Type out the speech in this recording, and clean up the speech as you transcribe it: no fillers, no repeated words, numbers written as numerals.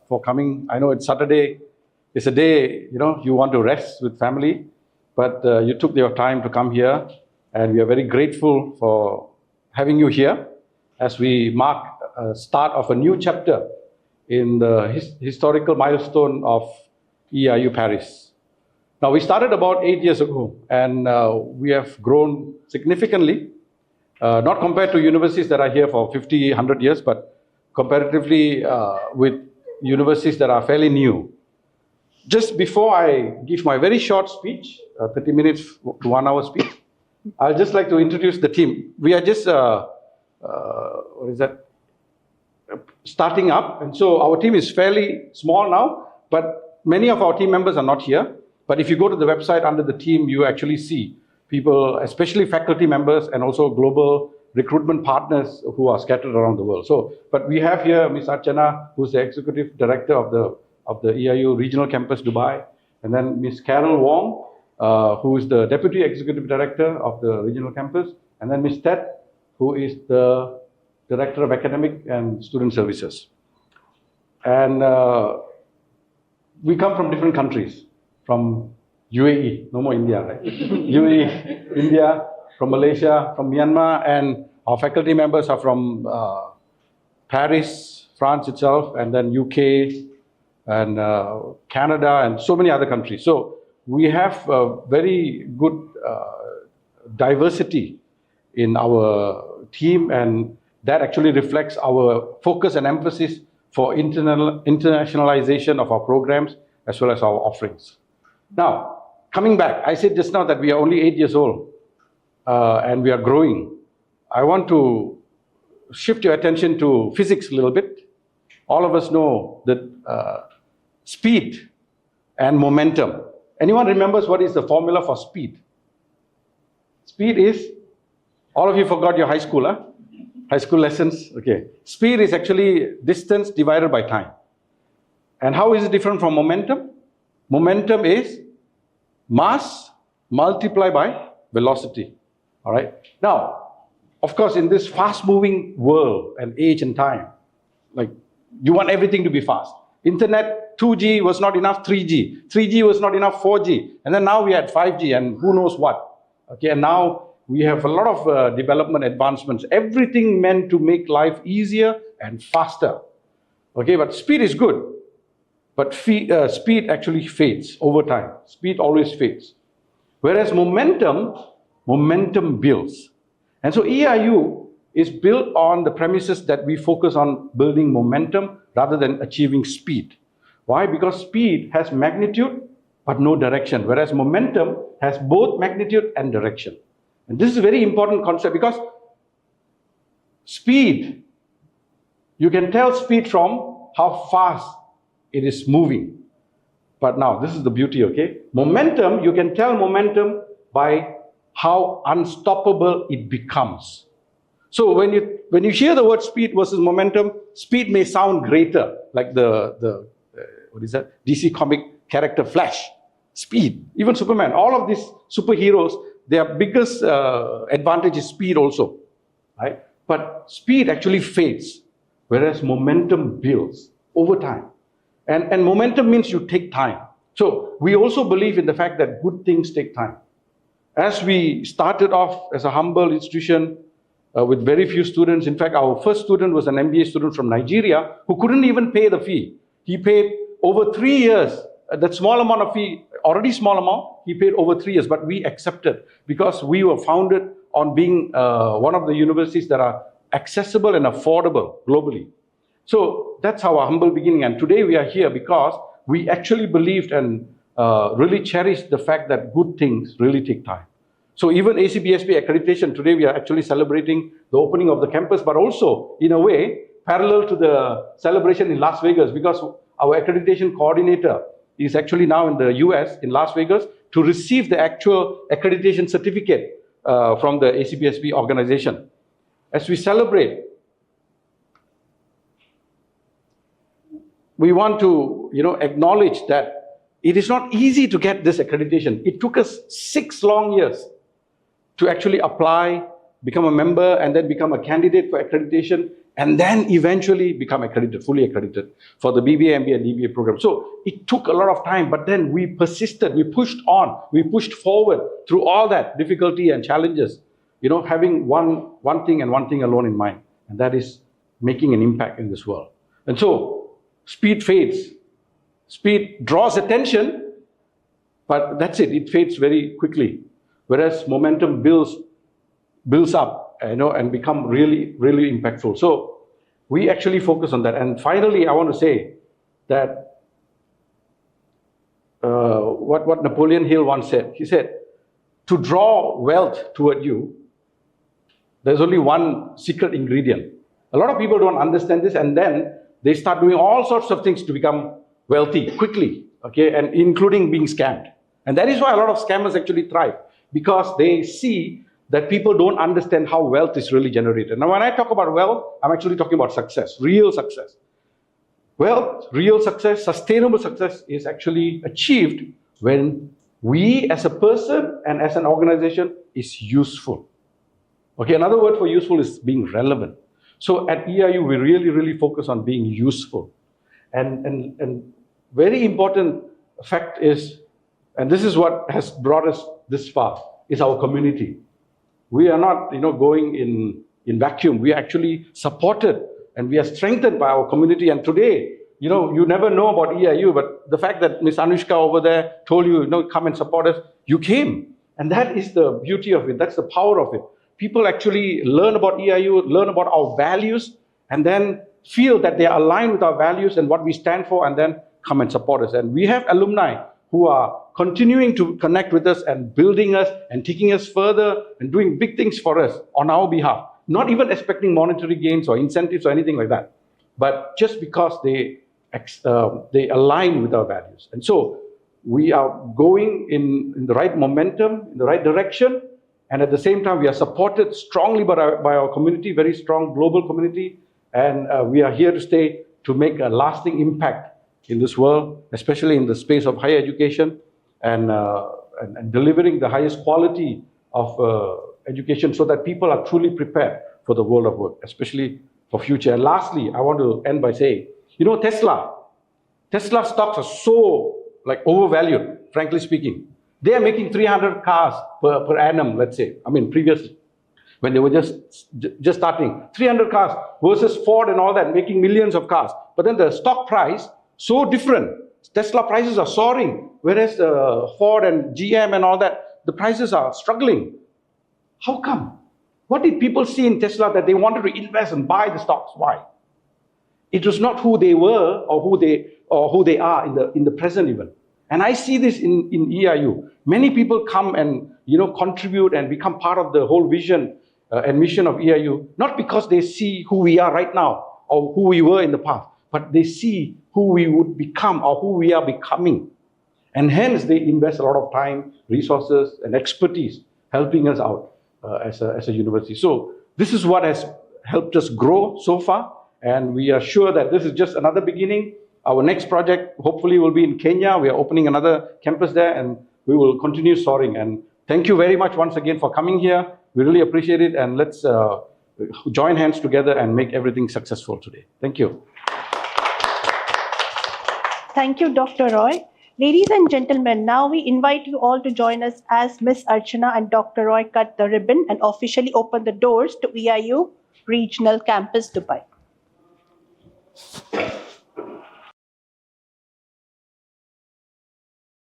for coming. I know it's Saturday. It's a day, you want to rest with family, but you took your time to come here, and we are very grateful for having you here as we mark a start of a new chapter in the historical milestone of EIU Paris. Now, we started about 8 years ago, and we have grown significantly, not compared to universities that are here for 50, 100 years, but comparatively with universities that are fairly new. Just before I give my very short speech, 30 minutes to 1 hour speech, I'd just like to introduce the team. We are just, starting up. And so our team is fairly small now, but many of our team members are not here. But if you go to the website under the team, you actually see people, especially faculty members and also global recruitment partners who are scattered around the world. So, but we have here Ms. Archana, who's the Executive Director of the EIU Regional Campus, Dubai. And then Ms. Carol Wong, who is the Deputy Executive Director of the Regional Campus. And then Ms. Ted, who is the Director of Academic and Student Services. And we come from different countries, from UAE, no more India, right? UAE, India, from Malaysia, from Myanmar, and our faculty members are from Paris, France itself, and then UK, and Canada, and so many other countries. So we have a very good diversity in our team, and that actually reflects our focus and emphasis for internationalization of our programs as well as our offerings. Now, coming back, I said just now that we are only 8 years old and we are growing. I want to shift your attention to physics a little bit. All of us know that speed and momentum. Anyone remembers what is the formula for speed? Speed is, all of you forgot your high school, huh? High school lessons? Okay. Speed is actually distance divided by time. And how is it different from momentum? Momentum is mass multiplied by velocity. All right. Now, of course, in this fast-moving world and age and time, like you want everything to be fast. Internet, 2G was not enough, 3G. 3G was not enough, 4G. And then now we had 5G and who knows what. Okay, and now we have a lot of development advancements. Everything meant to make life easier and faster. Okay, but speed is good. But speed actually fades over time. Speed always fades. Whereas momentum builds. And so EIU is built on the premises that we focus on building momentum rather than achieving speed. Why? Because speed has magnitude but no direction, whereas momentum has both magnitude and direction. And this is a very important concept because speed, you can tell speed from how fast it is moving. But now, this is the beauty, okay? Momentum, you can tell momentum by how unstoppable it becomes. So when you hear the word speed versus momentum, speed may sound greater, like the DC comic character Flash. Speed, even Superman, all of these superheroes, their biggest advantage is speed also, right? But speed actually fades, whereas momentum builds over time. And momentum means you take time. So we also believe in the fact that good things take time. As we started off as a humble institution with very few students, in fact, our first student was an MBA student from Nigeria who couldn't even pay the fee. He paid over 3 years, that small amount of fee, already small amount, he paid over 3 years, but we accepted because we were founded on being one of the universities that are accessible and affordable globally. So that's our humble beginning. And today we are here because we actually believed and really cherished the fact that good things really take time. So even ACBSP accreditation, today we are actually celebrating the opening of the campus, but also in a way, parallel to the celebration in Las Vegas, because our accreditation coordinator is actually now in the US, in Las Vegas, to receive the actual accreditation certificate from the ACBSP organization. As we celebrate, we want to acknowledge that it is not easy to get this accreditation. It took us 6 long years to actually apply, become a member, and then become a candidate for accreditation. and then eventually become accredited, fully accredited for the BBA, MBA, and DBA program. So it took a lot of time, but then we persisted, we pushed on, we pushed forward through all that difficulty and challenges, having one thing and one thing alone in mind, and that is making an impact in this world. And so speed fades. Speed draws attention, but that's it. It fades very quickly. Whereas momentum builds up, and become really, really impactful. So we actually focus on that. And finally, I want to say that what Napoleon Hill once said. He said, to draw wealth toward you, there's only one secret ingredient. A lot of people don't understand this, and then they start doing all sorts of things to become wealthy quickly, okay, and including being scammed. And that is why a lot of scammers actually thrive, because they see that people don't understand how wealth is really generated. Now, when I talk about wealth, I'm actually talking about success, real success. Wealth, real success, sustainable success is actually achieved when we as a person and as an organization is useful. Okay, another word for useful is being relevant. So at EIU, we really, really focus on being useful. And very important fact is, and this is what has brought us this far, is our community. We are not, going in vacuum. We are actually supported and we are strengthened by our community. And today, you never know about EIU, but the fact that Ms. Anushka over there told you, come and support us, you came. And that is the beauty of it. That's the power of it. People actually learn about EIU, learn about our values, and then feel that they are aligned with our values and what we stand for, and then come and support us. And we have alumni who are continuing to connect with us and building us and taking us further and doing big things for us on our behalf. Not even expecting monetary gains or incentives or anything like that, but just because they align with our values. And so we are going in the right momentum, in the right direction, and at the same time we are supported strongly by our community, very strong global community, and we are here to stay to make a lasting impact in this world, especially in the space of higher education and delivering the highest quality of education so that people are truly prepared for the world of work, especially for future. And lastly, I want to end by saying, Tesla stocks are so overvalued, frankly speaking. They are making 300 cars per annum, let's say. I mean, previously, when they were just starting, 300 cars versus Ford and all that, making millions of cars. But then the stock price, so different. Tesla prices are soaring, whereas Ford and GM and all that, the prices are struggling. How come? What did people see in Tesla that they wanted to invest and buy the stocks? Why? It was not who they were or who they are in the present even. And I see this in EIU. Many people come and contribute and become part of the whole vision and mission of EIU, not because they see who we are right now or who we were in the past, but they see who we would become or who we are becoming. And hence they invest a lot of time, resources, and expertise helping us out as a university. So this is what has helped us grow so far, and we are sure that this is just another beginning. Our next project hopefully will be in Kenya. We are opening another campus there, and we will continue soaring. And thank you very much once again for coming here. We really appreciate it, and let's join hands together and make everything successful today. Thank you. Thank you, Dr. Roy. Ladies and gentlemen, now we invite you all to join us as Ms. Archana and Dr. Roy cut the ribbon and officially open the doors to EIU Regional Campus, Dubai.